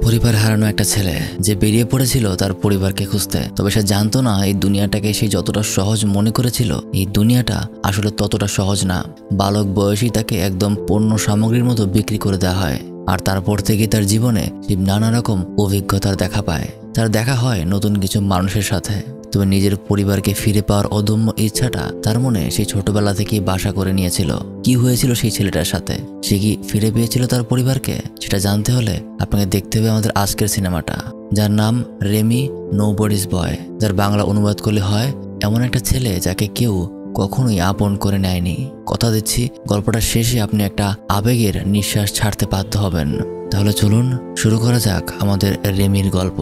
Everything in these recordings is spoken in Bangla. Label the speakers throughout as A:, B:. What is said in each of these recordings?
A: পরিবার হারানো একটা ছেলে যে বেরিয়ে পড়েছিল তার পরিবারকে খুঁজতে। তবে সে জানতো না এই দুনিয়াটাকে সে যতটা সহজ মনে করেছিল এই দুনিয়াটা আসলে ততটা সহজ না। বালক বয়সী তাকে একদম পণ্য সামগ্রীর মতো বিক্রি করে দেওয়া হয়। আর তারপর থেকে তার জীবনে সে নানা রকম অভিজ্ঞতার দেখা পায়। তার দেখা হয় নতুন কিছু মানুষের সাথে। তবে নিজের পরিবারকে ফিরে পাওয়ার অদম্য ইচ্ছাটা তার মনে সেই ছোটবেলা থেকেই বাসা করে নিয়েছিল। কি হয়েছিল সেই ছেলেটার সাথে? সে কি ফিরে পেয়েছিল তার পরিবারকে? সেটা জানতে হলে আপনাকে দেখতে হবে আমাদের আজকের সিনেমাটা, যার নাম রেমি নোবডিজ বয়, যার বাংলা অনুবাদ করলে হয় এমন একটা ছেলে যাকে কেউ কখনোই আপন করে নেয়নি। কথা দিচ্ছি গল্পটা শেষে আপনি একটা আবেগের নিঃশ্বাস ছাড়তে বাধ্য হবেন। তাহলে চলুন শুরু করা যাক আমাদের রেমির গল্প।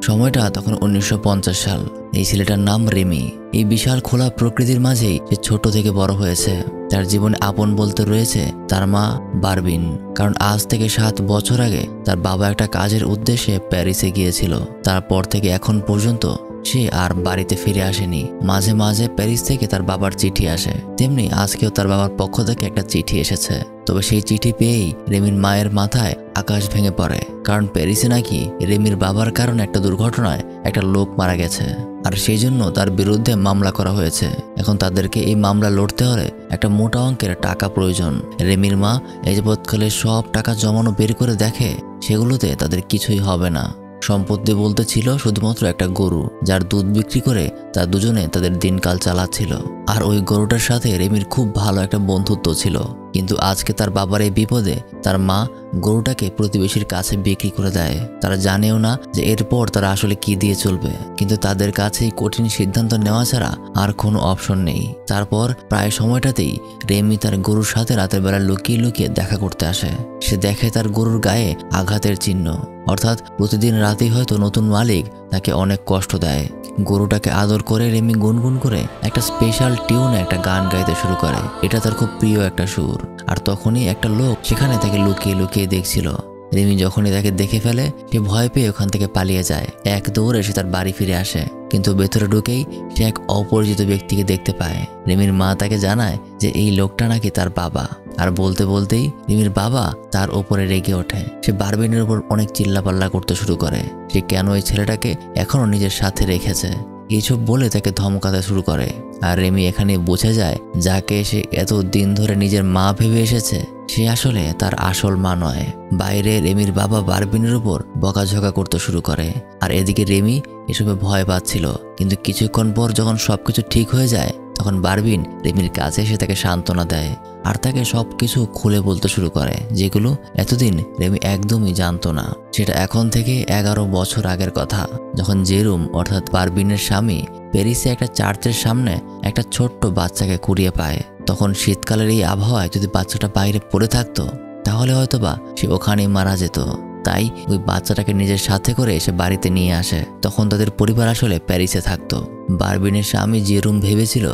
A: সময়টা তখন 1950 সাল। এই ছেলেটার নাম রেমি। এই বিশাল খোলা প্রকৃতির মাঝেই সে ছোট থেকে বড় হয়েছে। তার জীবনে আপন বলতে রয়েছে তার মা বারবিন, কারণ আজ থেকে 7 বছর আগে তার বাবা একটা কাজের উদ্দেশ্যে প্যারিসে গিয়েছিল। তারপর থেকে এখন পর্যন্ত সে আর বাড়িতে ফিরে আসেনি। মাঝে মাঝে প্যারিস থেকে তার বাবার চিঠি আসে, তেমনি আজকেও তার বাবার পক্ষ থেকে একটা চিঠি এসেছে। তবে সেই চিঠি পেয়েই রেমির মায়ের মাথায় আকাশ ভেঙে পড়ে, কারণ প্যারিসে নাকি রেমির বাবার কারণে একটা দুর্ঘটনায় একটা লোক মারা গেছে, আর সেই জন্য তার বিরুদ্ধে মামলা করা হয়েছে। এখন তাদেরকে এই মামলা লড়তে হলে একটা মোটা অঙ্কের টাকা প্রয়োজন। রেমির মা এই যাবৎকালে সব টাকা জমানো বের করে দেখে, সেগুলোতে তাদের কিছুই হবে না। সম্পত্তি বলতে ছিল শুধুমাত্র একটা গরু, যার দুধ বিক্রি করে তার দুজনে তাদের দিনকাল চালাচ্ছিল। আর ওই গরুটার সাথে রেমির খুব ভালো একটা বন্ধুত্ব ছিল। কিন্তু আজকে তার বাবার এই বিপদে তার মা গরুটাকে প্রতিবেশীর কাছে বিক্রি করে দেয়। তারা জানেও না যে এরপর তারা আসলে কি দিয়ে চলবে, কিন্তু তাদের কাছেই কঠিন সিদ্ধান্ত নেওয়া ছাড়া আর কোনো অপশন নেই। তারপর প্রায় সময়টাতেই রেমি তার গরুর সাথে রাতের বেলা লুকিয়ে লুকিয়ে দেখা করতে আসে। সে দেখে তার গরুর গায়ে আঘাতের চিহ্ন, অর্থাৎ প্রতিদিন রাতেই হয়তো নতুন মালিক তাকে অনেক কষ্ট দেয়। গরুটাকে আদর করে রেমি গুনগুন করে একটা স্পেশাল টিউনে একটা গান গাইতে শুরু করে। এটা তার খুব প্রিয় একটা সুর। আর তখনই একটা লোক সেখানে তাকে লুকিয়ে লুকিয়ে দেখছিল। রেমি যখনই তাকে দেখে ফেলে সে ভয় পেয়ে ওখান থেকে পালিয়ে যায়। এক দৌড়ে সে তার বাড়ি ফিরে আসে, কিন্তু ভেতরে ঢুকেই সে এক অপরিচিত ব্যক্তিকে দেখতে পায়। রেমির মা তাকে জানায় যে এই লোকটা নাকি তার বাবা। আর বলতে বলতেই রিমির বাবা তার ওপরে রেগে ওঠে। সে বারবিনের উপর অনেক চিল্লাপাল্লা করতে শুরু করে। সে কেন এই ছেলেটাকে এখনো নিজের সাথে রেখেছে এইসব বলে তাকে ধমকাতে শুরু করে। আর রেমি এখানে বুঝে যায় যাকে সে এত দিন ধরে নিজের মা ভেবে এসেছে সে আসলে তার আসল মা নয়। বাইরে রেমির বাবা বারবিনের উপর বকাঝকা করতে শুরু করে। আর এদিকে রেমি এসবে ভয় পাচ্ছিল। কিন্তু কিছুক্ষণ পর যখন সবকিছু ঠিক হয়ে যায় তখন বারবিন রেমির কাছে এসে তাকে সান্ত্বনা দেয় আর তাকে সবকিছু খুলে বলতে শুরু করে, যেগুলো এতদিন রেমি একদমই জানতো না। সেটা এখন থেকে 11 বছর আগের কথা, যখন জেরুম অর্থাৎ বারবিনের স্বামী প্যারিসে একটা চার্চের সামনে একটা ছোট্ট বাচ্চাকে কুড়িয়ে পায়। তখন শীতকালের এই আবহাওয়ায় যদি বাচ্চাটা বাইরে পড়ে থাকতো তাহলে হয়তোবা সে ওখানেই মারা যেত। তাই ওই বাচ্চাটাকে নিজের সাথে করে এসে বাড়িতে নিয়ে আসে। তখন তাদের পরিবার আসলে প্যারিসে থাকতো। বারবিনের স্বামী জেরুম ভেবেছিল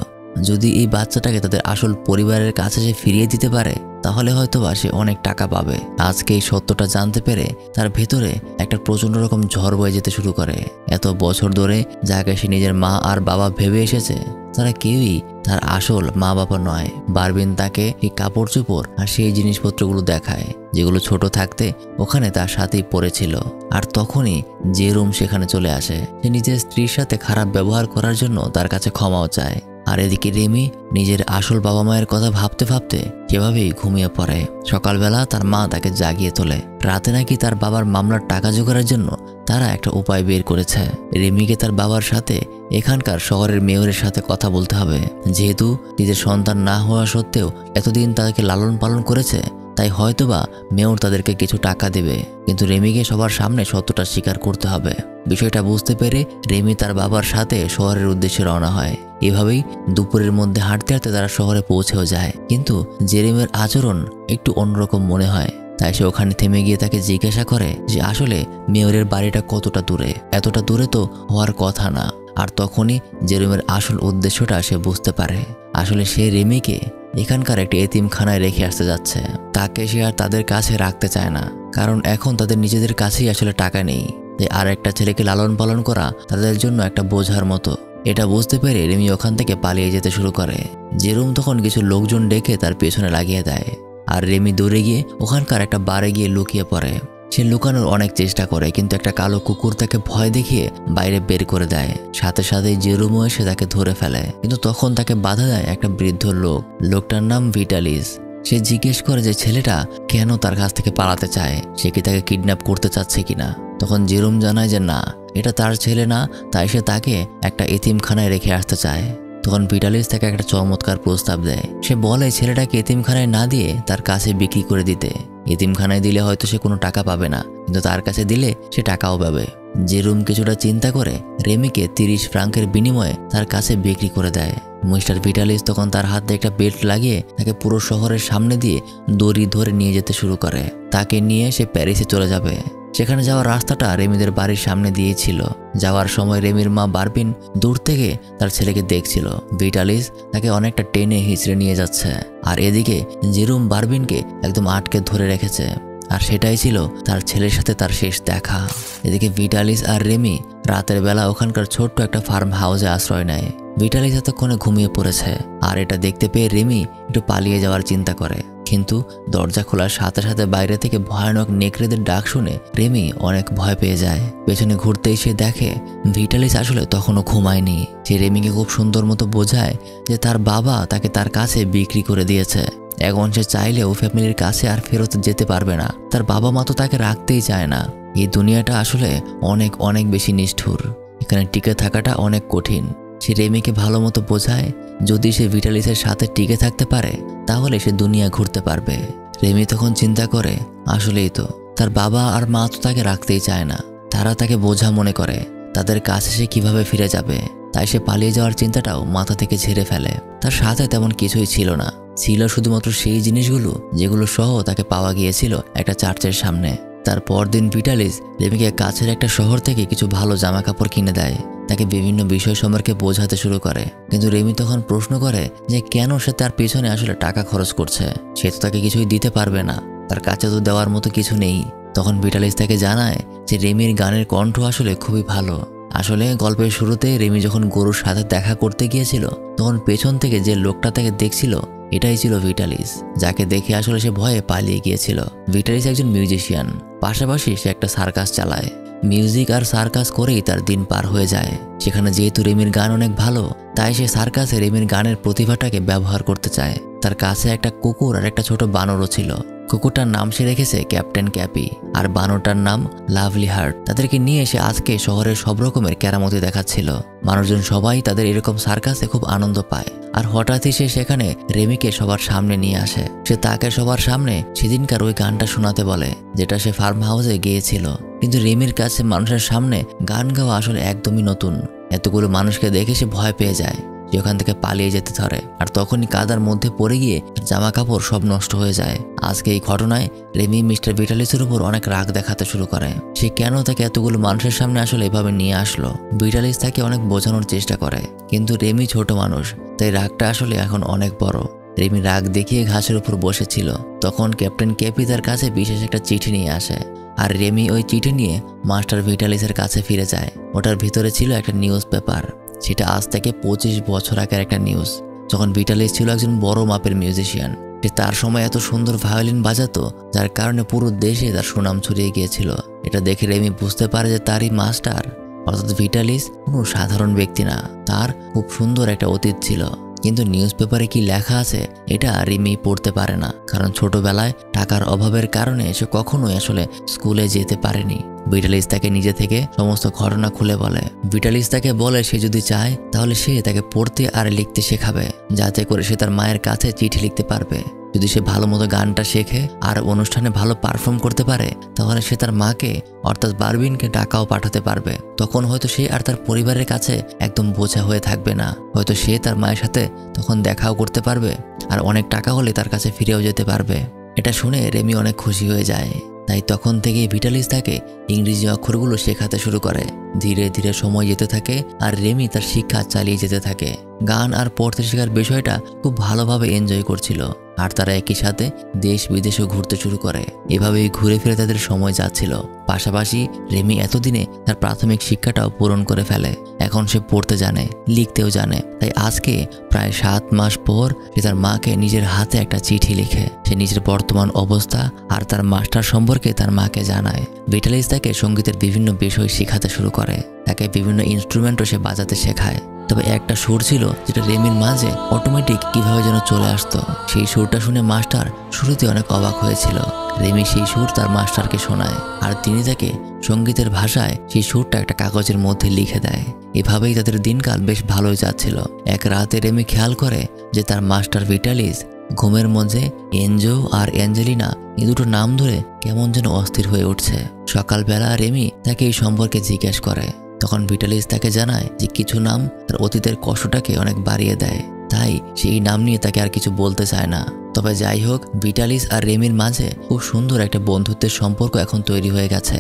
A: যদি এই বাচ্চাটাকে তাদের আসল পরিবারের কাছে সে ফিরিয়ে দিতে পারে তাহলে হয়তোবা সে অনেক টাকা পাবে। আজকে এই সত্যটা জানতে পেরে তার ভেতরে একটা প্রচন্ড রকম ঝড় বয়ে যেতে শুরু করে। এত বছর ধরে যাকে সে নিজের মা আর বাবা ভেবে এসেছে তারা কেউই তার আসল মা বাবা নয়। বারবিন তাকে এই কাপড় চোপড় আর সেই জিনিসপত্রগুলো দেখায় যেগুলো ছোট থাকতে ওখানে তার সাথেই পড়েছিল। আর তখনই জেরুম সেখানে চলে আসে। সে নিজের স্ত্রীর সাথে খারাপ ব্যবহার করার জন্য তার কাছে ক্ষমাও চায়। আর এদিকে রেমি নিজের আসল বাবা মায়ের কথা ভাবতে ভাবতে সেভাবেই ঘুমিয়ে পড়ে। সকালবেলা তার মা তাকে জাগিয়ে তোলে। রাতে নাকি তার বাবার মামলার টাকা জোগাড়ের জন্য তারা একটা উপায় বের করেছে। রেমিকে তার বাবার সাথে এখানকার শহরের মেয়রের সাথে কথা বলতে হবে। যেহেতু নিজের সন্তান না হওয়া সত্ত্বেও এতদিন তাদেরকে লালন পালন করেছে, তাই হয়তোবা মেয়র তাদেরকে কিছু টাকা দেবে। কিন্তু রেমিকে সবার সামনে সত্যটা স্বীকার করতে হবে। বিষয়টা বুঝতে পেরে রেমি তার বাবার সাথে শহরের উদ্দেশ্যে রওনা হয়। এভাবেই দুপুরের মধ্যে হাঁটতে হাঁটতে তারা শহরে পৌঁছেও যায়। কিন্তু জেরেমের আচরণ একটু অন্যরকম মনে হয়। তাই সে ওখানে থেমে গিয়ে তাকে জিজ্ঞাসা করে যে আসলে মেয়রের বাড়িটা কতটা দূরে। এতটা দূরে তো হওয়ার কথা না। আর তখনই জেরেমের আসল উদ্দেশ্যটা সে বুঝতে পারে। আসলে সে রেমিকে এখানকার একটি এতিমখানায় রেখে আসতে যাচ্ছে। তাকে সে আর তাদের কাছে রাখতে চায় না, কারণ এখন তাদের নিজেদের কাছেই আসলে টাকা নেই। তাই আর একটা ছেলেকে লালন পালন করা তাদের জন্য একটা বোঝার মতো। এটা বুঝতে পেরে রেমি ওখান থেকে পালিয়ে যেতে শুরু করে। জেরুম তখন কিছু লোকজন ডেকে তার পেছনে লাগিয়ে দেয়। আর রেমি দৌড়ে গিয়ে ওখানকার একটা বারে গিয়ে লুকিয়ে পড়ে। সে লুকানোর অনেক চেষ্টা করে, কিন্তু একটা কালো কুকুর তাকে ভয় দেখিয়ে বাইরে বের করে দেয়। সাথে সাথেই জেরোমও এসে তাকে ধরে ফেলে, কিন্তু তখন তাকে বাধা দেয় একটা বৃদ্ধ লোক। লোকটার নাম ভিটালিস। সে জিজ্ঞেস করে যে ছেলেটা কেন তার কাছ থেকে পালাতে চায়, সে কি তাকে কিডন্যাপ করতে চাচ্ছে কিনা। তখন জেরোম জানায় যে না, এটা তার ছেলে না, তাই সে তাকে একটা এতিমখানায় রেখে আসতে চায়। তখন ভিটালিস তাকে একটা চমৎকার প্রস্তাব দেয়। সে বলে ছেলেটাকে এতিমখানায় না দিয়ে তার কাছে বিক্রি করে দিতে। এতিমখানায় দিলে হয়তো সে কোনো টাকা পাবে না, কিন্তু তার কাছে দিলে সে টাকাও পাবে। জেরোম কিছুটা চিন্তা করে রেমিকে 30 ফ্রাঙ্কের বিনিময়ে তার কাছে বিক্রি করে দেয়। মিস্টার ভিটালিস তখন তার হাতে একটা বেল্ট লাগিয়ে তাকে পুরো শহরের সামনে দিয়ে দড়ি ধরে নিয়ে যেতে শুরু করে। তাকে নিয়ে সে প্যারিসে চলে যাবে। সেখানে যাওয়ার রাস্তাটা রেমিদের বাড়ির সামনে দিয়েছিল। যাওয়ার সময় রেমির মা বারবিন দূর থেকে তার ছেলেকে দেখছিল। ভিটালিস তাকে অনেকটা টেনে হিঁচড়ে নিয়ে যাচ্ছে, আর এদিকে জেরোম বারবিনকে একদম আটকে ধরে রেখেছে। আর সেটাই ছিল তার ছেলের সাথে তার শেষ দেখা। এদিকে ভিটালিস আর রেমি রাতের বেলা ওখানকার ছোট্ট একটা ফার্ম হাউসে আশ্রয় নেয়। ভিটালিস এতক্ষণে ঘুমিয়ে পড়েছে, আর এটা দেখতে পেয়ে রেমি একটু পালিয়ে যাওয়ার চিন্তা করে, কিন্তু দরজা খোলার সাথে সাথে বাইরে থেকে ভয়ানক নেকড়েদের ডাক শুনে রেমি অনেক ভয় পেয়ে যায়। পেছনে ঘুরতেই সে দেখে ভিটালিস আসলে তখনও ঘুমায়নি। সে রেমিকে খুব সুন্দর মতো বোঝায় যে তার বাবা তাকে তার কাছে বিক্রি করে দিয়েছে। এখন সে চাইলেও ফ্যামিলির কাছে আর ফেরত যেতে পারবে না। তার বাবা মা তো তাকে রাখতেই চায় না। এই দুনিয়াটা আসলে অনেক অনেক বেশি নিষ্ঠুর, এখানে টিকে থাকাটা অনেক কঠিন। সে রেমিকে ভালো মতো বোঝায় যদি সে ভিটালিসের সাথে টিকে থাকতে পারে তাহলে সে দুনিয়া ঘুরতে পারবে। রেমি তখন চিন্তা করে আসলেই তো তার বাবা আর মা তো তাকে রাখতেই চায় না, তারা তাকে বোঝা মনে করে। তাদের কাছে সে কিভাবে ফিরে যাবে, তাই সে পালিয়ে যাওয়ার চিন্তাটাও মাথা থেকে ঝেড়ে ফেলে। তার সাথে তেমন কিছুই ছিল না, ছিল শুধুমাত্র সেই জিনিসগুলো যেগুলো সহ তাকে পাওয়া গিয়েছিল একটা চার্চের সামনে। তার পরদিন ভিটালিস রেমিকে কাছের একটা শহর থেকে কিছু ভালো জামা কাপড় কিনে দেয়, তাকে বিভিন্ন বিষয় সম্পর্কে বোঝাতে শুরু করে। কিন্তু রেমি তখন প্রশ্ন করে যে কেন সে তার পেছনে আসলে টাকা খরচ করছে, সে তো তাকে কিছুই দিতে পারবে না, তার কাছে তো দেওয়ার মতো কিছু নেই। তখন ভিটালিস তাকে জানায় যে রেমির গানের কণ্ঠ আসলে খুবই ভালো। আসলে গল্পের শুরুতে রেমি যখন গরুর সাথে দেখা করতে গিয়েছিল তখন পেছন থেকে যে লোকটা তাকে দেখছিল এটাই ছিল ভিটালিস, যাকে দেখে আসলে সে ভয়ে পালিয়ে গিয়েছিল। ভিটালিস একজন মিউজিশিয়ান, পাশাপাশি সে একটা সার্কাস চালায়। মিউজিক আর সার্কাস করেই তার দিন পার হয়ে যায়। সেখানে যেহেতু রেমির গান অনেক ভালো, তাই সে সার্কাসে রেমির গানের প্রতিভাটাকে ব্যবহার করতে চায়। তার কাছে একটা কুকুর আর একটা ছোট বানরও ছিল। কুকুরটার নাম সে রেখেছে ক্যাপ্টেন ক্যাপি, আর বানরটার নাম লাভলি হার্ট। তাদেরকে নিয়ে এসে আজকে শহরের সব রকমের কেরামতি দেখাচ্ছিল। মানুষজন সবাই তাদের এরকম সার্কাসে খুব আনন্দ পায়। আর হঠাৎই সে সেখানে রেমিকে সবার সামনে নিয়ে আসে। সে তাকে সবার সামনে সেদিনকার ওই গানটা শোনাতে বলে যেটা সে ফার্ম হাউসে গিয়েছিল। কিন্তু রেমির কাছে মানুষের সামনে গান গাওয়া আসলে একদমই নতুন। এতগুলো মানুষকে দেখে সে ভয় পেয়ে যায়, যে ওখান থেকে পালিয়ে যেতে ধরে। আর তখনই কাদার মধ্যে পড়ে গিয়ে জামা কাপড় সব নষ্ট হয়ে যায়। আজকে এই ঘটনায় রেমি মিস্টার ভিটালিসের উপর অনেক রাগ দেখাতে শুরু করে। সে কেন তাকে এতগুলো মানুষের সামনে আসলে এভাবে নিয়ে আসলো। ভিটালিস তাকে অনেক বোঝানোর চেষ্টা করে, কিন্তু রেমি ছোট মানুষ, তাই রাগটা আসলে এখন অনেক বড়। রেমি রাগ দেখিয়ে ঘাসের উপর বসেছিল। তখন ক্যাপ্টেন ক্যাপি তার কাছে বিশেষ একটা চিঠি নিয়ে আসে, আর রেমি ওই চিঠি নিয়ে মাস্টার ভিটালিসের কাছে ফিরে যায়। ওটার ভিতরে ছিল একটা নিউজ পেপার। সেটা আজ থেকে 25 বছর আগের একটা নিউজ, যখন ভিটালিস ছিল একজন বড় মাপের মিউজিশিয়ান। সে তার সময় এত সুন্দর ভায়োলিন বাজাতো যার কারণে পুরো দেশে তার সুনাম ছড়িয়ে গিয়েছিল। এটা দেখে রেমি বুঝতে পারে যে তারই মাস্টার অর্থাৎ ভিটালিস কোনো সাধারণ ব্যক্তি না, তার খুব সুন্দর একটা অতীত ছিল। কিন্তু নিউজ পেপারে কি লেখা আছে এটা রেমি পড়তে পারে না, কারণ ছোটবেলায় টাকার অভাবের কারণে সে কখনোই আসলে স্কুলে যেতে পারেনি। ভিটালিস তাকে নিজে থেকে সমস্ত ঘটনা খুলে বলে। ভিটালিস তাকে বলে সে যদি চায় তাহলে সে তাকে পড়তে আর লিখতে শেখাবে, যাতে করে সে তার মায়ের কাছে চিঠি লিখতে পারবে। যদি সে ভালো মতো গানটা শেখে আর অনুষ্ঠানে ভালো পারফর্ম করতে পারে তাহলে সে তার মাকে অর্থাৎ বারবিনকে টাকাও পাঠাতে পারবে। তখন হয়তো সে আর তার পরিবারের কাছে একদম বোঝা হয়ে থাকবে না। হয়তো সে তার মায়ের সাথে তখন দেখাও করতে পারবে, আর অনেক টাকা হলে তার কাছে ফিরেও যেতে পারবে। এটা শুনে রেমি অনেক খুশি হয়ে যায়। তাই তখন থেকেই ভিটালিস তাকে ইংরেজি অক্ষরগুলো শেখাতে শুরু করে। ধীরে ধীরে সময় যেতে থাকে আর রেমি তার শিক্ষা চালিয়ে যেতে থাকে। গান আর পড়তে শেখার বিষয়টা খুব ভালোভাবে এনজয় করছিল আর তারা একই সাথে দেশ বিদেশেও ঘুরতে শুরু করে। এভাবেই ঘুরে ফিরে তাদের সময় যাচ্ছিল। পাশাপাশি রেমি এতদিনে তার প্রাথমিক শিক্ষাটাও পূরণ করে ফেলে। এখন সে পড়তে জানে, লিখতেও জানে। তাই আজকে প্রায় 7 মাস পর সে তার মাকে নিজের হাতে একটা চিঠি লিখে সে নিজের বর্তমান অবস্থা আর তার মাস্টার সম্পর্কে তার মাকে জানায়। ভিটালিস তাকে সঙ্গীতের বিভিন্ন বিষয় শেখাতে শুরু করে, তাকে বিভিন্ন ইনস্ট্রুমেন্টও সে বাজাতে শেখায়। তবে একটা সুর ছিল যেটা রেমির মাঝে অটোমেটিক কিভাবে যেন চলে আসতো। সেই সুরটা শুনে মাস্টার শুরুতে অনেক অবাক হয়েছিল। রেমি সেই সুর তার মাস্টারকে শোনায় আর তিনি তাকে সঙ্গীতের ভাষায় সেই সুরটা একটা কাগজের মধ্যে লিখে দেয়। এভাবেই তাদের দিনকাল বেশ ভালোই যাচ্ছিল। এক রাতে রেমি খেয়াল করে যে তার মাস্টার ভিটালিস ঘুমের মধ্যে এনজো আর অ্যাঞ্জেলিনা এই দুটো নাম ধরে কেমন যেন অস্থির হয়ে উঠছে। সকালবেলা রেমি তাকে এই সম্পর্কে জিজ্ঞেস করে। তখন ভিটালিস তাকে জানায় যে কিছু নাম তার অতীতের কষ্টটাকে অনেক বাড়িয়ে দেয়, তাই সেই নাম নিয়ে তাকে আর কিছু বলতে চায় না। তবে যাই হোক, ভিটালিস আর রেমির মাঝে খুব সুন্দর একটা বন্ধুত্বের সম্পর্ক এখন তৈরি হয়ে গেছে।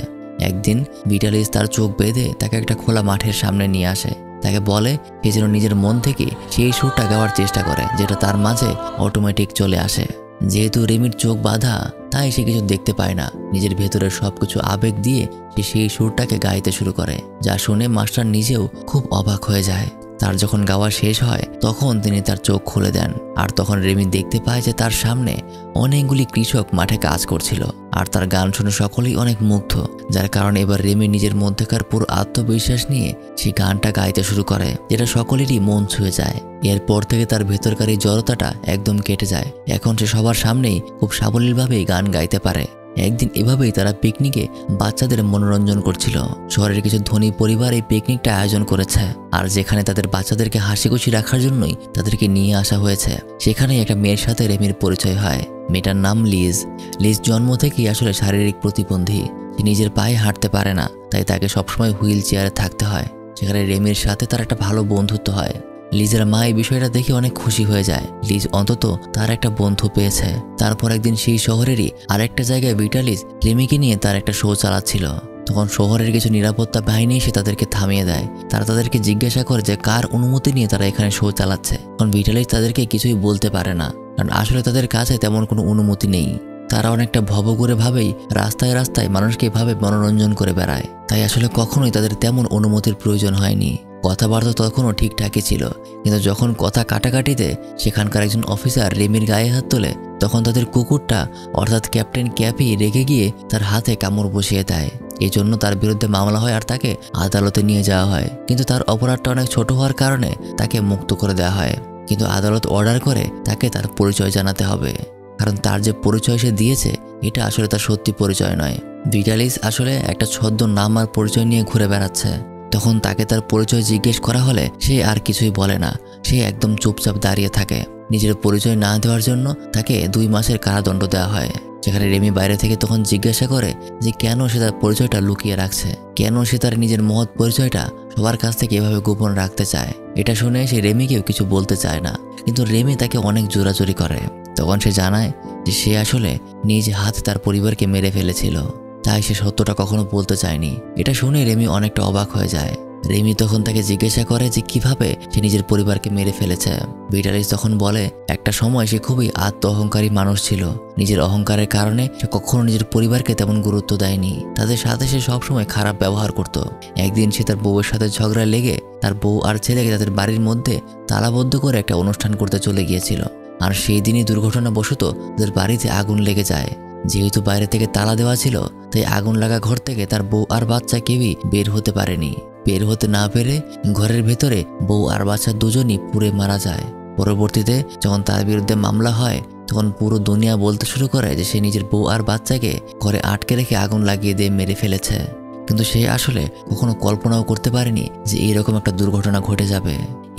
A: একদিন ভিটালিস তার চোখ বেঁধে তাকে একটা খোলা মাঠের সামনে নিয়ে আসে। তাকে বলে সে যেন নিজের মন থেকে সেই সুরটা গাওয়ার চেষ্টা করে যেটা তার মাঝে অটোমেটিক চলে আসে। যেহেতু রেমির চোখ বাঁধা, তাই সে কিছু দেখতে পায় না। নিজের ভেতরের সবকিছু আবেগ দিয়ে সে সেই সুরটাকে গাইতে শুরু করে, যা শুনে মাস্টার নিজেও খুব অবাক হয়ে যায়। তার যখন গাওয়া শেষ হয় তখন তিনি তার চোখ খুলে দেন আর তখন রেমি দেখতে পায় যে তার সামনে অনেকগুলি কৃষক মাঠে কাজ করছিল আর তার গান শুনে সকলেই অনেক মুগ্ধ, যার কারণে এবার রেমি নিজের মধ্যেকার পুরো আত্মবিশ্বাস নিয়ে সেই গানটা গাইতে শুরু করে, যেটা সকলেরই মন ছুঁয়ে যায়। এরপর থেকে তার ভেতরকার এই জড়তাটা একদম কেটে যায়। এখন সে সবার সামনেই খুব সাবলীলভাবেই গান গাইতে পারে। একদিন এভাবেই তারা পিকনিকে বাচ্চাদের মনোরঞ্জন করছিল। শহরের কিছু ধনী পরিবার এই পিকনিকটা আয়োজন করেছে আর যেখানে তাদের বাচ্চাদেরকে হাসি খুশি রাখার জন্যই তাদেরকে নিয়ে আসা হয়েছে। সেখানেই একটা মেয়ের সাথে রেমির পরিচয় হয়। মেয়েটার নাম লিজ। লিজ জন্ম থেকেই আসলে শারীরিক প্রতিবন্ধী। সে নিজের পায়ে হাঁটতে পারে না, তাই তাকে সবসময় হুইল চেয়ারে থাকতে হয়। সেখানে রেমির সাথে তার একটা ভালো বন্ধুত্ব হয়। লিজের মা এই বিষয়টা দেখে অনেক খুশি হয়ে যায়। লিজ অন্তত তার একটা বন্ধু পেয়েছে। তারপর একদিন সেই শহরেরই আরেকটা জায়গায় ভিটালিস রেমিকে নিয়ে তার একটা শো চালাচ্ছিল। তখন শহরের কিছু নিরাপত্তা বাহিনী এসে তাদেরকে থামিয়ে দেয়। তারা তাদেরকে জিজ্ঞাসা করে যে কার অনুমতি নিয়ে তারা এখানে শো চালাচ্ছে। তখন ভিটালিস তাদেরকে কিছুই বলতে পারে না, কারণ আসলে তাদের কাছে তেমন কোনো অনুমতি নেই। তারা অনেকটা ভবঘুরে ভাবেই রাস্তায় রাস্তায় মানুষকে এভাবে মনোরঞ্জন করে বেড়ায়, তাই আসলে কখনোই তাদের তেমন অনুমতির প্রয়োজন হয়নি। কথাবার্তা তখনও ঠিকঠাকই ছিল, কিন্তু যখন কথা কাটাকাটিতে সেখানকার একজন অফিসার রেমির গায়ে হাত তোলে, তখন তাদের কুকুরটা অর্থাৎ ক্যাপ্টেন ক্যাপি রেগে গিয়ে তার হাতে কামড় বসিয়ে দেয়। এই জন্য তার বিরুদ্ধে মামলা হয় আর তাকে আদালতে নিয়ে যাওয়া হয়। কিন্তু তার অপরাধটা অনেক ছোট হওয়ার কারণে তাকে মুক্ত করে দেওয়া হয়। কিন্তু আদালত অর্ডার করে তাকে তার পরিচয় জানাতে হবে, কারণ তার যে পরিচয় সে দিয়েছে এটা আসলে তার সত্যি পরিচয় নয়। ভিটালিস আসলে একটা ছদ্ম নাম আর পরিচয় নিয়ে ঘুরে বেড়াচ্ছে। তখন তাকে তার পরিচয় জিজ্ঞেস করা হলে সে আর কিছুই বলে না, সে একদম চুপচাপ দাঁড়িয়ে থাকে। নিজের পরিচয় না দেওয়ার জন্য তাকে 2 মাসের কারাদণ্ড দেওয়া হয়। যেখানে রেমি বাইরে থেকে তখন জিজ্ঞাসা করে যে কেন সে তার পরিচয়টা লুকিয়ে রাখছে, কেন সে তার নিজের মহৎ পরিচয়টা সবার কাছ থেকে এভাবে গোপন রাখতে চায়। এটা শুনে সে রেমিকেও কিছু বলতে চায় না, কিন্তু রেমি তাকে অনেক জোরাজুরি করে। তখন সে জানায় যে সে আসলে নিজ হাতে তার পরিবারকে মেরে ফেলেছিল, তাই সে সত্যটা কখনো বলতে চায়নি। এটা শুনে রেমি অনেকটা অবাক হয়ে যায়। রেমি তখন তাকে জিজ্ঞাসা করে যে কিভাবে সে নিজের পরিবারকে মেরে ফেলেছে। ভিটালিস তখন বলে একটা সময় সে খুবই আত্ম অহংকারী মানুষ ছিল। নিজের অহংকারের কারণে সে কখনো নিজের পরিবারকে তেমন গুরুত্ব দেয়নি, তাদের সাথে সে সবসময় খারাপ ব্যবহার করত। একদিন সে তার বউয়ের সাথে ঝগড়া লেগে তার বউ আর ছেলেকে তাদের বাড়ির মধ্যে তালাবদ্ধ করে একটা অনুষ্ঠান করতে চলে গিয়েছিল। আর সেই দিনই দুর্ঘটনাবশত তাদের বাড়িতে আগুন লেগে যায়। যেহেতু বাইরে থেকে তালা দেওয়া ছিল, তাই আগুন লাগা ঘর থেকে তার বউ আর বাচ্চা কেউই বের হতে পারেনি। বের হতে না পেরে ঘরের ভেতরে বউ আর বাচ্চা দুজনই পুড়ে মারা যায়। পরবর্তীতে যখন তার বিরুদ্ধে মামলা হয়, তখন পুরো দুনিয়া বলতে শুরু করে যে সে নিজের বউ আর বাচ্চাকে ঘরে আটকে রেখে আগুন লাগিয়ে দিয়ে মেরে ফেলেছে। কিন্তু সে আসলে কখনো কল্পনাও করতে পারেনি যে এইরকম একটা দুর্ঘটনা ঘটে যাবে।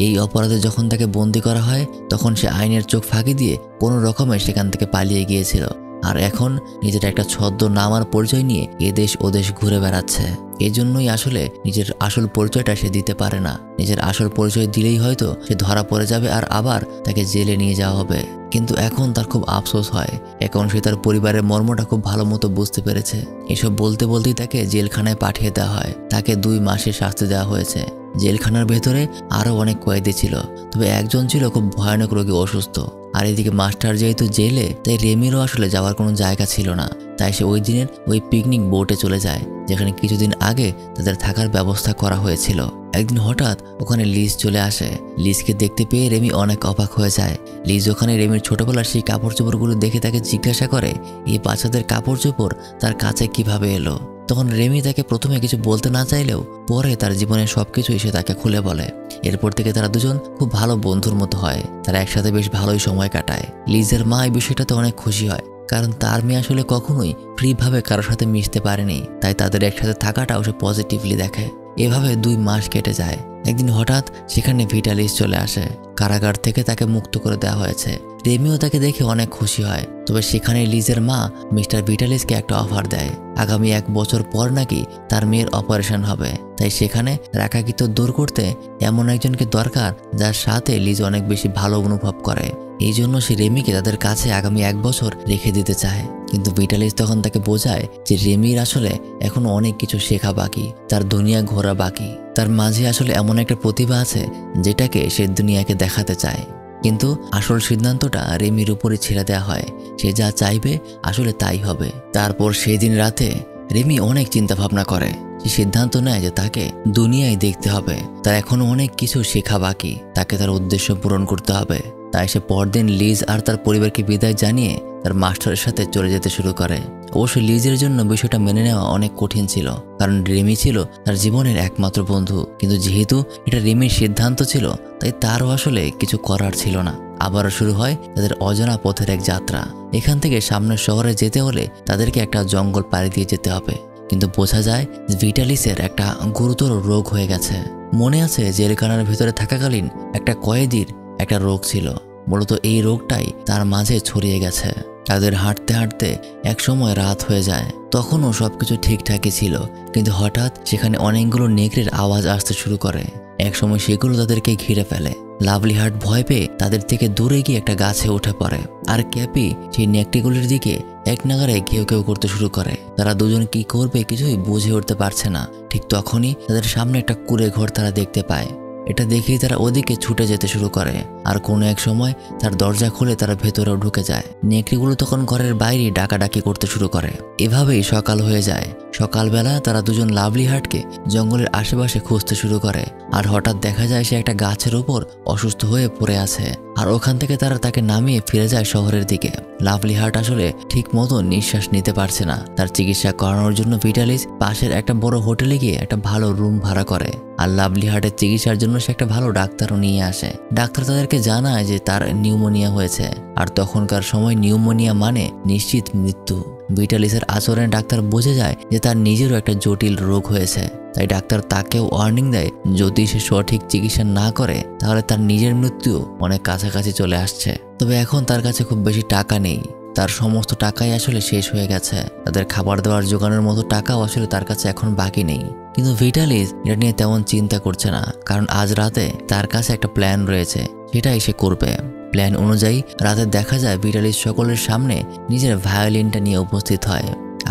A: এই অপরাধে যখন তাকে বন্দি করা হয়, তখন সে আইনের চোখ ফাঁকি দিয়ে কোনো রকমে সেখান থেকে পালিয়ে গিয়েছিল। আর এখন নিজের একটা ছদ্মনাম আর পরিচয় নিয়ে এদেশ ওদেশ ঘুরে বেড়াচ্ছে। এই জন্যই আসলে নিজের আসল পরিচয়টা সে দিতে পারে না। নিজের আসল পরিচয় দিলেই হয়তো সে ধরা পড়ে যাবে আর আবার তাকে জেলে নিয়ে যাওয়া হবে। কিন্তু এখন তার খুব আফসোস হয়, এখন সে তার পরিবারের মর্মটা খুব ভালো মতো বুঝতে পেরেছে। এসব বলতে বলতেই তাকে জেলখানায় পাঠিয়ে দেওয়া হয়। তাকে 2 মাসের শাস্তি দেওয়া হয়েছে। জেলখানার ভেতরে আরও অনেক কয়েদি ছিল, তবে একজন ছিল খুব ভয়ানক রোগী, অসুস্থ। আর এদিকে মাস্টার যেহেতু জেলে, তাই রেমিরও আসলে যাওয়ার কোনো জায়গা ছিল না। তাই সে ওই দিনের ওই পিকনিক বোটে চলে যায়, যেখানে কিছুদিন আগে তাদের থাকার ব্যবস্থা করা হয়েছিল। একদিন হঠাৎ ওখানে লিজ চলে আসে। লিজকে দেখতে পেয়ে রেমি অনেক অবাক হয়ে যায়। লিজ ওখানে রেমির ছোটবেলার সেই কাপড় চোপড়গুলো দেখে তাকে জিজ্ঞাসা করে এই বাচ্চাদের কাপড় চোপড় তার কাছে কিভাবে এলো। তখন রেমি তাকে প্রথমে কিছু বলতে না চাইলেও পরে তার জীবনের সবকিছুই সে তাকে খুলে বলে। এরপর থেকে তারা দুজন খুব ভালো বন্ধুর মতো হয়। তারা একসাথে বেশ ভালোই সময় কাটায়। লিজের মা এই বিষয়টাতে অনেক খুশি হয়, কারণ তার মেয়ে আসলে কখনোই ফ্রিভাবে কারোর সাথে মিশতে পারেনি। তাই তাদের একসাথে থাকাটাও সে পজিটিভলি দেখে। এভাবে 2 মাস কেটে যায়। একদিন হঠাৎ সেখানে ভিটালিস চলে আসে। কারাগার থেকে তাকে মুক্ত করে দেওয়া হয়েছে। রেমিও তাকে দেখে অনেক খুশি হয়। তবে সেখানে লিজের মা মিস্টার ভিটালিসকে একটা অফার দেয়, আগামী 1 বছর পর নাকি তার মেয়ের অপারেশন হবে। তাই সেখানে একাকিত্ব দূর করতে এমন একজনকে দরকার যার সাথে লিজ অনেক বেশি ভালো অনুভব করে। এই জন্য সে রেমিকে তাদের কাছে আগামী 1 বছর রেখে দিতে চায়। কিন্তু ভিটালিস তখন তাকে বোঝায় যে রেমির আসলে এখনো অনেক কিছু শেখা বাকি, তার দুনিয়া ঘোরা বাকি। তার মাঝে আসলে এমন একটা প্রতিভা আছে যেটাকে সে দুনিয়াকে দেখাতে চায়। কিন্তু আসল সিদ্ধান্তটা রেমির উপরই ছেড়ে দেওয়া হয়। সে যা চাইবে আসলে তাই হবে। তারপর সেদিন রাতে রেমি অনেক চিন্তা ভাবনা করে। সে সিদ্ধান্ত নেয় যে তাকে দুনিয়ায় দেখতে হবে। তার এখনো অনেক কিছু শেখা বাকি, তাকে তার উদ্দেশ্য পূরণ করতে হবে। তাই সে পরদিন লিজ আর তার পরিবারকে বিদায় জানিয়ে তার মাস্টারের সাথে চলে যেতে শুরু করে। অবশ্য লিজের জন্য বিষয়টা মেনে নেওয়া অনেক কঠিন ছিল, কারণ রেমি ছিল তার জীবনের একমাত্র বন্ধু। কিন্তু যেহেতু এটা রেমির সিদ্ধান্ত ছিল, তাই তারও আসলে কিছু করার ছিল না। আবারও শুরু হয় তাদের অজানা পথের এক যাত্রা। এখান থেকে সামনের শহরে যেতে হলে তাদেরকে একটা জঙ্গল পাড়ি দিয়ে যেতে হবে। কিন্তু বোঝা যায় ভিটালিসের একটা গুরুতর রোগ হয়ে গেছে। মনে আছে জেলখানার ভিতরে থাকাকালীন একটা কয়েদির একটা রোগ ছিল। মূলত এই রোগটাই তার মাঝে ছড়িয়ে গেছে। তাদের হাঁটতে হাঁটতে এক সময় রাত হয়ে যায়। তখনও সবকিছু ঠিকঠাকই ছিল, কিন্তু হঠাৎ সেখানে অনেকগুলো নেকড়ের আওয়াজ আসতে শুরু করে। একসময় সেগুলো তাদেরকে ঘিরে ফেলে। লাভলি হার্ট ভয় পেয়ে তাদের থেকে দূরে গিয়ে একটা গাছে উঠে পড়ে। আর ক্যাপি সেই নেকড়েগুলির দিকে এক নাগারে ঘেউ ঘেউ করতে শুরু করে। তারা দুজন কি করবে কিছুই বুঝে উঠতে পারছে না। ঠিক তখনই তাদের সামনে একটা কুঁড়ে ঘর তারা দেখতে পায়। এটা দেখেই তারা ওদিকে ছুটে যেতে শুরু করে। আর কোনো এক সময় তার দরজা খুলে তারা ভেতরেও ঢুকে যায়। নেকড়েগুলো তখন ঘরের বাইরে ডাকাডাকি করতে শুরু করে। এভাবেই সকাল হয়ে যায়। সকালবেলা তারা দুজন লাভলি হার্টকে জঙ্গলের আশেপাশে খুঁজতে শুরু করে। আর হঠাৎ দেখা যায় সে একটা গাছের উপর অসুস্থ হয়ে পড়ে আছে। আর ওখান থেকে তারা তাকে নামিয়ে ফিরে যায় শহরের দিকে। লাভলি হার্ট আসলে ঠিক মতো নিঃশ্বাস নিতে পারছে না। তার চিকিৎসা করানোর জন্য ভিটালিস পাশের একটা বড় হোটেলে গিয়ে একটা ভালো রুম ভাড়া করে। আর লাভলি হার্টের চিকিৎসার জন্য সে একটা ভালো ডাক্তারও নিয়ে আসে। ডাক্তার তাদেরকে জানায় যে তার নিউমোনিয়া হয়েছে। আর তখনকার সময় নিউমোনিয়া মানে নিশ্চিত মৃত্যু। ভিটালিসের আচরণে ডাক্তার বুঝে যায় যে তার নিজেরও একটা জটিল রোগ হয়েছে। তাই ডাক্তার তাকেও ওয়ার্নিং দেয়, যদি সে সঠিক চিকিৎসা না করে তাহলে তার নিজের মৃত্যু অনেক কাছাকাছি চলে আসছে। তবে এখন তার কাছে খুব বেশি টাকা নেই। তার সমস্ত টাকাই আসলে শেষ হয়ে গেছে। তাদের খাবার দেওয়ার জোগানোর মতো টাকাও আসলে তার কাছে এখন বাকি নেই। কিন্তু ভিটালিস এটা নিয়ে তেমন চিন্তা করছে না, কারণ আজ রাতে তার কাছে একটা প্ল্যান রয়েছে, সেটাই সে করবে। প্ল্যান অনুযায়ী রাতে দেখা যায় ভিটালিস সকলের সামনে নিজের ভায়োলিনটা নিয়ে উপস্থিত হয়।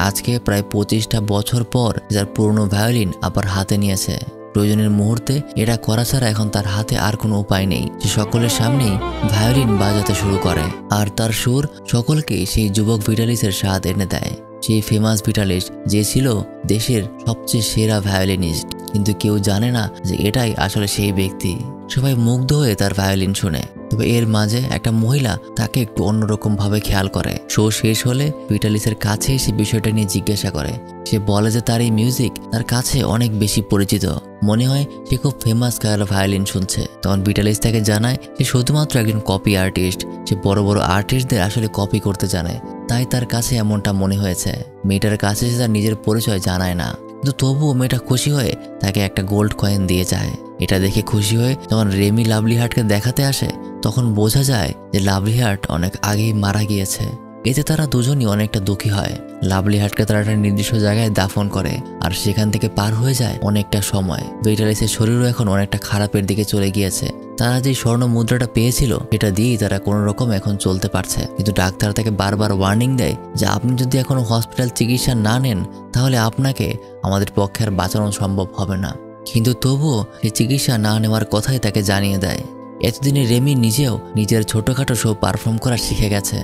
A: আজকে প্রায় 25টা বছর পর তার পুরনো ভায়োলিন আবার হাতে নিয়েছে। প্রয়োজনের মুহূর্তে এটা করা ছাড়া এখন তার হাতে আর কোনো উপায় নেই। সে সকলের সামনেই ভায়োলিন বাজাতে শুরু করে। আর তার সুর সকলকেই সেই যুবক ভিটালিসের স্বাদ এনে দেয়। সেই ফেমাস ভিটালিস যে ছিল দেশের সবচেয়ে সেরা ভায়োলিনিস্ট, কিন্তু কেউ জানে না যে এটাই আসলে সেই ব্যক্তি। সবাই মুগ্ধ হয়ে তার ভায়োলিন শুনে। তবে এর মাঝে একটা মহিলা তাকে একটু অন্যরকম ভাবে খেয়াল করে। শো শেষ হলে ভিটালিসের কাছে এসে বিষয়টা নিয়ে জিজ্ঞাসা করে। সে বলে যে তার এই মিউজিক তার কাছে অনেক বেশি পরিচিত, মনে হয় সে খুব ফেমাস কার ভায়োলিন শুনছে। তখন ভিটালিস তাকে জানায় সে শুধুমাত্র একজন কপি আর্টিস্ট। সে বড় বড় আর্টিস্টদের আসলে কপি করতে জানে, তাই তার কাছে এমনটা মনে হয়েছে। মেয়েটার কাছে সে তার নিজের পরিচয় জানায় না, কিন্তু তবুও মেয়েটা খুশি হয়ে তাকে একটা গোল্ড কয়েন দিয়ে যায়। এটা দেখে খুশি হয়ে যখন রেমি লাভলি হার্টকে দেখাতে আসে, তখন বোঝা যায় যে লাভলি হার্ট অনেক আগেই মারা গিয়েছে। এতে তারা দুজনই অনেকটা দুঃখী হয়। লাভলি হার্টকে তারা একটা নির্দিষ্ট জায়গায় দাফন করে আর সেখান থেকে পার হয়ে যায় অনেকটা সময়। ভিটালিসের শরীরও এখন অনেকটা খারাপের দিকে চলে গিয়েছে। তারা যে স্বর্ণ মুদ্রাটা পেয়েছিল সেটা দিয়েই তারা কোনো রকম এখন চলতে পারছে, কিন্তু ডাক্তার তাকে বারবার ওয়ার্নিং দেয় যে আপনি যদি এখনো হসপিটাল চিকিৎসা না নেন তাহলে আপনাকে আমাদের পক্ষে আর বাঁচানো সম্ভব হবে না। কিন্তু তবুও সে চিকিৎসা না নেওয়ার কথাই তাকে জানিয়ে দেয়। এতদিনে রেমি নিজেও নিজের ছোটখাটো শো পারফর্ম করা শিখে গেছে।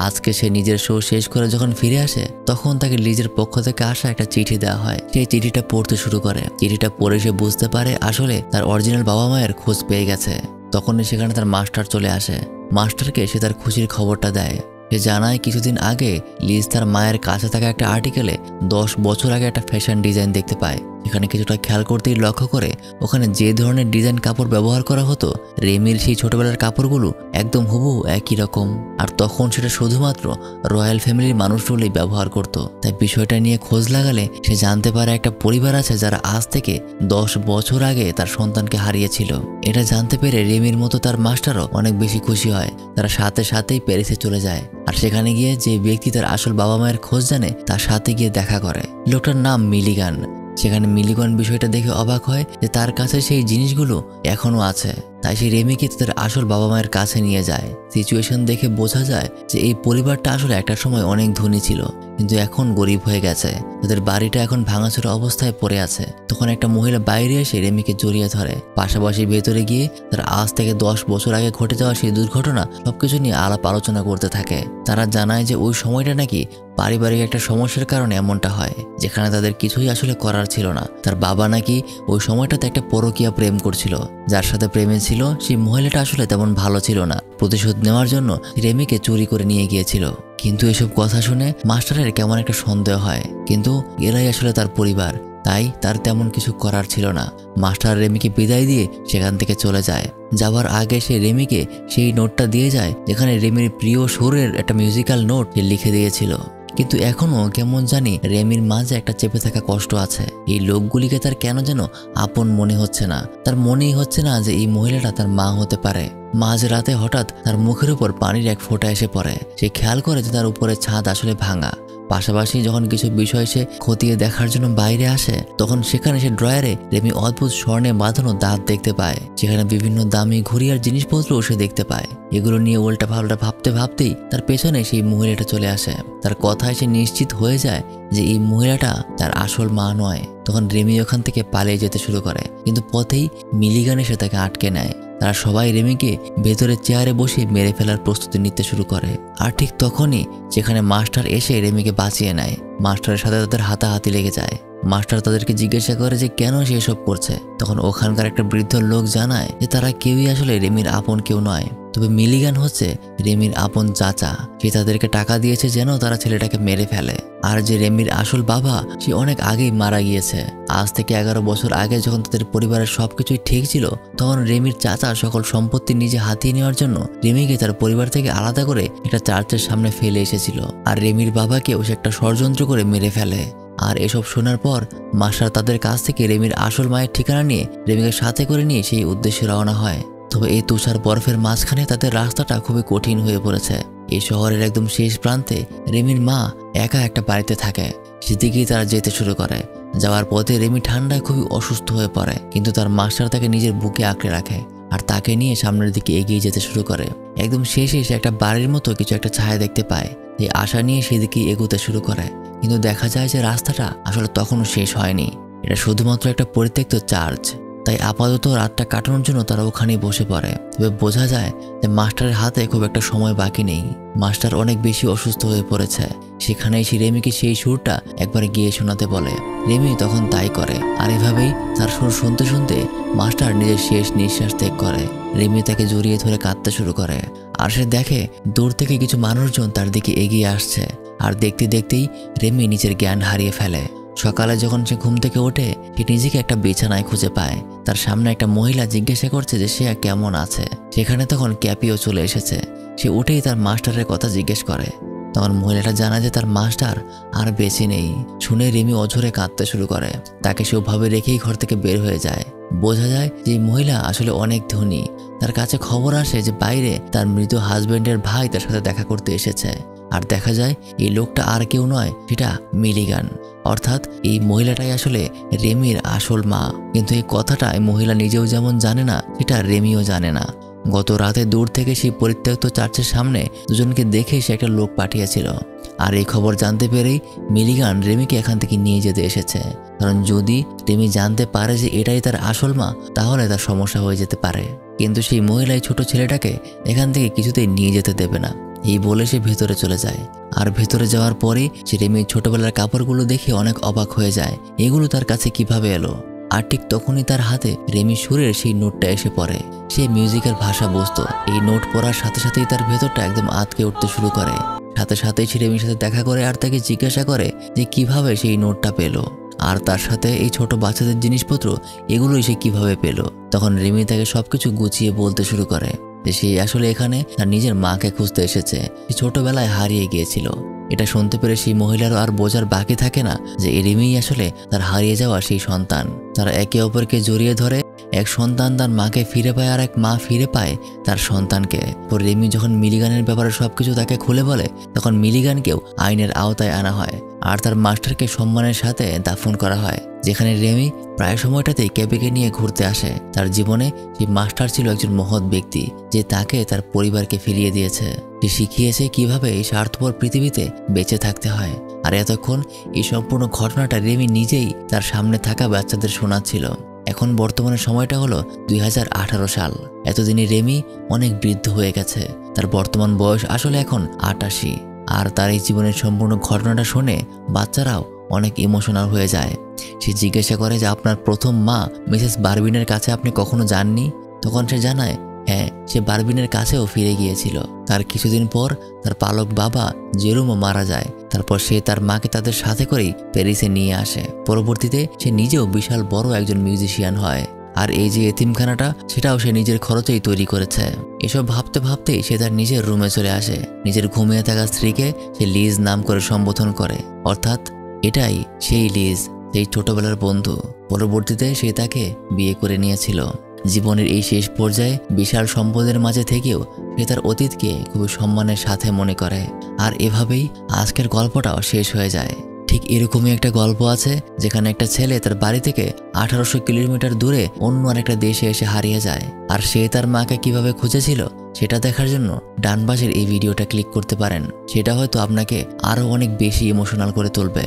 A: আজকে সে নিজের শো শেষ করে যখন ফিরে আসে তখন তাকে লিজের পক্ষ থেকে আসা একটা চিঠি দেওয়া হয়। সেই চিঠিটা পড়তে শুরু করে। চিঠিটা পড়ে সে বুঝতে পারে আসলে তার অরিজিনাল বাবা মায়ের খোঁজ পেয়ে গেছে। তখনই সেখানে তার মাস্টার চলে আসে। মাস্টারকে সে তার খুশির খবরটা দেয়। সে জানায় কিছুদিন আগে লিজ তার মায়ের কাছে থাকা একটা আর্টিকেলে 10 বছর আগে একটা ফ্যাশন ডিজাইন দেখতে পায়। এখানে কিছুটা খেয়াল করতেই লক্ষ্য করে ওখানে যে ধরনের ডিজাইন কাপড় ব্যবহার করা হতো রেমির সেই ছোটবেলার কাপড়গুলো একদম হুবহু একই রকম। আর তখন সেটা শুধুমাত্র রয়্যাল ফ্যামিলির মানুষগুলোই ব্যবহার করত। তাই বিষয়টা নিয়ে খোঁজ লাগালে সে জানতে পারে একটা পরিবার আছে যারা আজ থেকে 10 বছর আগে তার সন্তানকে হারিয়েছিল। এটা জানতে পেরে রেমির মতো তার মাস্টারও অনেক বেশি খুশি হয়। তারা সাথে সাথেই প্যারিসে চলে যায় আর সেখানে গিয়ে যে ব্যক্তি তার আসল বাবা মায়ের খোঁজ জানে তার সাথে গিয়ে দেখা করে। লোকটার নাম মিলিগান। সেখানে মিলিগান বিষয়টা দেখে অবাক হয় যে তার কাছে সেই জিনিসগুলো এখনো আছে। তাই সে রেমিকে তাদের আসল বাবা মায়ের কাছে নিয়ে যায়। সিচুয়েশন দেখে বোঝা যায় যে এই পরিবারটা আসলে একটা সময় অনেক ধনী ছিল কিন্তু এখন গরিব হয়ে গেছে। তাদের বাড়িটা এখন ভাঙাচোরা অবস্থায় পড়ে আছে। তখন একটা মহিলা বাইরে এসে রেমিকে জড়িয়ে ধরে। পাশাপাশি ভেতরে গিয়ে তারা আজ থেকে 10 বছর আগে ঘটে যাওয়া সেই দুর্ঘটনা সবকিছু নিয়ে আলাপ আলোচনা করতে থাকে। তারা জানায় যে ওই সময়টা নাকি পারিবারিক একটা সমস্যার কারণে এমনটা হয়, যেখানে তাদের কিছুই আসলে করার ছিল না। তার বাবা নাকি ওই সময়টাতে একটা পরকীয়া প্রেম করছিল। যার সাথে প্রেমে ছিল সেই মহিলাটা আসলে তেমন ভালো ছিল না। প্রতিশোধ নেওয়ার জন্য রেমিকে চুরি করে নিয়ে গিয়েছিল। কিন্তু এসব কথা শুনে মাস্টারের কেমন একটা সন্দেহ হয়, কিন্তু এরাই আসলে তার পরিবার, তাই তার তেমন কিছু করার ছিল না। মাস্টার রেমিকে বিদায় দিয়ে সেখান থেকে চলে যায়। যাবার আগে সে রেমিকে সেই নোটটা দিয়ে যায় যেখানে রেমির প্রিয় সুরের একটা মিউজিক্যাল নোট সে লিখে দিয়েছিল। কিন্তু এখনো কেমন জানি রেমির মাঝে একটা চেপে থাকা কষ্ট আছে। এই লোকগুলিকে তার কেন যেন আপন মনে হচ্ছে না। তার মনেই হচ্ছে না যে এই মহিলাটা তার মা হতে পারে। মাঝ রাতে হঠাৎ তার মুখের উপর পানির এক ফোঁটা এসে পড়ে। সে খেয়াল করে যে তার উপরে ছাদ আসলে ভাঙা। পাশাপাশি যখন কিছু বিষয় সে খতিয়ে দেখার জন্য বাইরে আসে তখন সেখানে সে ড্রয়ারে রেমি অদ্ভুত স্বর্ণে বাঁধানো দাঁত দেখতে পায়। সেখানে বিভিন্ন দামি ঘড়ি আর জিনিসপত্রও সে দেখতে পায়। এগুলো নিয়ে উল্টা পাল্টা ভাবতে ভাবতেই তার পেছনে সেই মহিলাটা চলে আসে। তার কথায় সে নিশ্চিত হয়ে যায় যে এই মহিলাটা তার আসল মা নয়। তখন রেমি ওখান থেকে পালিয়ে যেতে শুরু করে, কিন্তু পথেই মিলিগান এসে তাকে আটকে নেয়। তারা সবাই রেমিকে ভেতরে চেয়ারে বসে মেরে ফেলার প্রস্তুতি নিতে শুরু করে। আর ঠিক তখনই সেখানে মাস্টার এসে রেমিকে বাঁচিয়ে নেয়। মাস্টারের সাথে তাদের হাতাহাতি লেগে যায়। মাস্টার তাদেরকে জিজ্ঞাসা করে যে কেন সে এসব করছে। তখন ওখানকার একটা বৃদ্ধ লোক জানায় যে তারা কেউই আসলে রেমির আপন কেউ নয়, তবে মিলিগান হচ্ছে রেমির আপন চাচা। সে তাদেরকে টাকা দিয়েছে যেন তারা ছেলেটাকে মেরে ফেলে। আর যে রেমির আসল বাবা সে অনেক আগেই মারা গিয়েছে। আজ থেকে 11 বছর আগে যখন তাদের পরিবারের সবকিছুই ঠিক ছিল তখন রেমির চাচা সকল সম্পত্তি নিজে হাতিয়ে নেওয়ার জন্য রেমিকে তার পরিবার থেকে আলাদা করে একটা চার্চের সামনে ফেলে এসেছিল। আর রেমির বাবাকেও সে একটা ষড়যন্ত্র করে মেরে ফেলে। আর এসব শোনার পর মাস্টার তাদের কাছ থেকে রেমির আসল মায়ের ঠিকানা নিয়ে রেমিকে সাথে করে নিয়ে সেই উদ্দেশ্যে রওনা হয়। তবে এই তুষার বরফের মাঝখানে তাদের রাস্তাটা খুবই কঠিন হয়ে পড়েছে। এই শহরের একদম শেষ প্রান্তে রেমির মা একা একটা বাড়িতে থাকে। সেদিকেই তারা যেতে শুরু করে। যাওয়ার পথে রেমি ঠান্ডায় খুবই অসুস্থ হয়ে পড়ে, কিন্তু তার মাস্টার তাকে নিজের বুকে আঁকড়ে রাখে আর তাকে নিয়ে সামনের দিকে এগিয়ে যেতে শুরু করে। একদম শেষে সে একটা বাড়ির মতো কিছু একটা ছায়া দেখতে পায়। এই আশা নিয়ে সেদিকেই এগোতে শুরু করে, কিন্তু দেখা যায় যে রাস্তাটা আসলে তখনও শেষ হয়নি। এটা শুধুমাত্র একটা পরিত্যক্ত চার্চ। তাই আপাতত রাতটা কাটানোর জন্য তারা ওখানেই বসে পড়ে। তবে বোঝা যায় যে মাস্টারের হাতে খুব একটা সময় বাকি নেই। মাস্টার অনেক বেশি অসুস্থ হয়ে পড়েছে। সেখানেই সে রেমিকে সেই সুরটা একবার গিয়ে শোনাতে বলে। রেমি তখন তাই করে। আর এভাবেই তার সুর শুনতে শুনতে মাস্টার নিজের শেষ নিঃশ্বাস ত্যাগ করে। রেমি তাকে জড়িয়ে ধরে কাঁদতে শুরু করে। আর সে দেখে দূর থেকে কিছু মানুষজন তার দিকে এগিয়ে আসছে। আর দেখতে দেখতেই রেমি নিজের জ্ঞান হারিয়ে ফেলে। সকালে যখন সে ঘুম থেকে ওঠে সে নিজেকে একটা বিছানায় খুঁজে পায়। তার সামনে একটা মহিলা জিজ্ঞাসা করছে যে সে কেমন আছে। সেখানে তখন ক্যাপিও চলে এসেছে। সে উঠেই তার মাস্টারের কথা জিজ্ঞেস করে। তখন মহিলাটা জানায় যে তার মাস্টার আর বেঁচে নেই। শুনে রেমি অঝরে কাঁদতে শুরু করে। তাকে সে ওভাবে রেখেই ঘর থেকে বের হয়ে যায়। বোঝা যায় যে মহিলা আসলে অনেক ধনী। তার কাছে খবর আসে যে বাইরে তার মৃত হাজবেন্ডের ভাই তার সাথে দেখা করতে এসেছে। আর দেখা যায় এই লোকটা আর কেউ নয়, সেটা মিলিগান। অর্থাৎ এই মহিলাটাই আসলে রেমির আসল মা। কিন্তু এই কথাটা এই মহিলা নিজেও যেমন জানে না, সেটা রেমিও জানে না। গত রাতে দূর থেকে সেই পরিত্যক্ত চার্চের সামনে দুজনকে দেখে সে একটা লোক পাঠিয়েছিল। আর এই খবর জানতে পেরেই মিলিগান রেমিকে এখান থেকে নিয়ে যেতে এসেছে। কারণ যদি রেমি জানতে পারে যে এটাই তার আসল মা, তাহলে তার সমস্যা হয়ে যেতে পারে। কিন্তু সেই মহিলাই ছোট ছেলেটাকে এখান থেকে কিছুতেই নিয়ে যেতে দেবে না। এই বলে সে ভেতরে চলে যায়। আর ভেতরে যাওয়ার পরেই সে রেমির ছোটবেলার কাপড়গুলো দেখে অনেক অবাক হয়ে যায়, এগুলো তার কাছে কিভাবে এলো। আর ঠিক তখনই তার হাতে রেমি সুরের সেই নোটটা এসে পড়ে। সে মিউজিকের ভাষা বুঝতো। এই নোট পড়ার সাথে সাথেই তার ভেতরটা একদম আঁতকে উঠতে শুরু করে। সাথে সাথেই সে রেমির সাথে দেখা করে আর তাকে জিজ্ঞাসা করে যে কিভাবে সেই নোটটা পেল, আর তার সাথে এই ছোট বাচ্চাদের জিনিসপত্র এগুলোই সে কিভাবে পেল। তখন রেমি তাকে সবকিছু গুছিয়ে বলতে শুরু করে যে সে আসলে এখানে তার নিজের মাকে খুঁজতে এসেছে, সে ছোটবেলায় হারিয়ে গিয়েছিল। এটা শুনতে পেরে সেই মহিলারও আর বোঝার বাকি থাকে না যে রেমিই আসলে তার হারিয়ে যাওয়া সেই সন্তান। তারা একে অপরকে জড়িয়ে ধরে। এক সন্তান তার মাকে ফিরে পায় আর এক মা ফিরে পায় তার সন্তানকে। পর রেমি যখন মিলিগানের ব্যাপারে সবকিছু তাকে খুলে বলে, তখন মিলিগানকেও আইনের আওতায় আনা হয় আর তার মাস্টারকে সম্মানের সাথে দাফন করা হয়। যেখানে রেমি প্রায় সময়টাতেই কেবেকে নিয়ে ঘুরতে আসে। তার জীবনে সেই মাস্টার ছিল একজন মহৎ ব্যক্তি, যে তাকে তার পরিবারকে ফিরিয়ে দিয়েছে। সে শিখিয়েছে কিভাবে এই স্বার্থপর পৃথিবীতে বেঁচে থাকতে হয়। আর এতক্ষণ এই সম্পূর্ণ ঘটনাটা রেমি নিজেই তার সামনে থাকা বাচ্চাদের শোনাচ্ছিল। এখন বর্তমানে সময়টা হলো 2018 সাল। এতদিনে রেমি অনেক বৃদ্ধ হয়ে গেছে। তার বর্তমান বয়স আসলে এখন 88। আর তার এই জীবনের সম্পূর্ণ ঘটনাটা শুনে বাচ্চারাও অনেক ইমোশনাল হয়ে যায়। সে জিজ্ঞাসা করে যে আপনার প্রথম মা মিসেস বারবিনের কাছে আপনি কখনো যাননি? তখন সে জানায় হ্যাঁ, সে বারবিনের কাছেও ফিরে গিয়েছিল। তার কিছুদিন পর তার পালক বাবা জেরুমও মারা যায়। তারপর সে তার মাকে তাদের সাথে করেই প্যারিসে নিয়ে আসে। পরবর্তীতে সে নিজেও বিশাল বড় একজন মিউজিশিয়ান হয়। আর এই যে এতিমখানাটা, সেটাও সে নিজের খরচেই তৈরি করেছে। এসব ভাবতে ভাবতেই সে তার নিজের রুমে চলে আসে। নিজের ঘুমিয়ে থাকা স্ত্রীকে সে লিজ নাম করে সম্বোধন করে। অর্থাৎ এটাই সেই লিজ, সেই ছোটবেলার বন্ধু। পরবর্তীতে সে তাকে বিয়ে করে নিয়েছিল। জীবনের এই শেষ পর্যায়ে বিশাল সম্পদের মাঝে থেকেও সে তার অতীতকে খুবই সম্মানের সাথে মনে করে। আর এভাবেই আজকের গল্পটাও শেষ হয়ে যায়। ঠিক এরকমই একটা গল্প আছে, যেখানে একটা ছেলে তার বাড়ি থেকে 1800 কিলোমিটার দূরে অন্য আরেকটা দেশে এসে হারিয়ে যায়। আর সে তার মাকে কিভাবে খুঁজেছিল সেটা দেখার জন্য ডান পাশের এই ভিডিওটা ক্লিক করতে পারেন। সেটা হয়তো আপনাকে আরও অনেক বেশি ইমোশনাল করে তুলবে।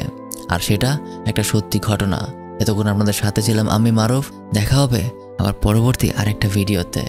A: আর সেটা একটা সত্যি ঘটনা। এতক্ষণ আপনাদের সাথে ছিলাম আমি মারুফ। দেখা হবে আবার পরবর্তী আরেকটা ভিডিওতে।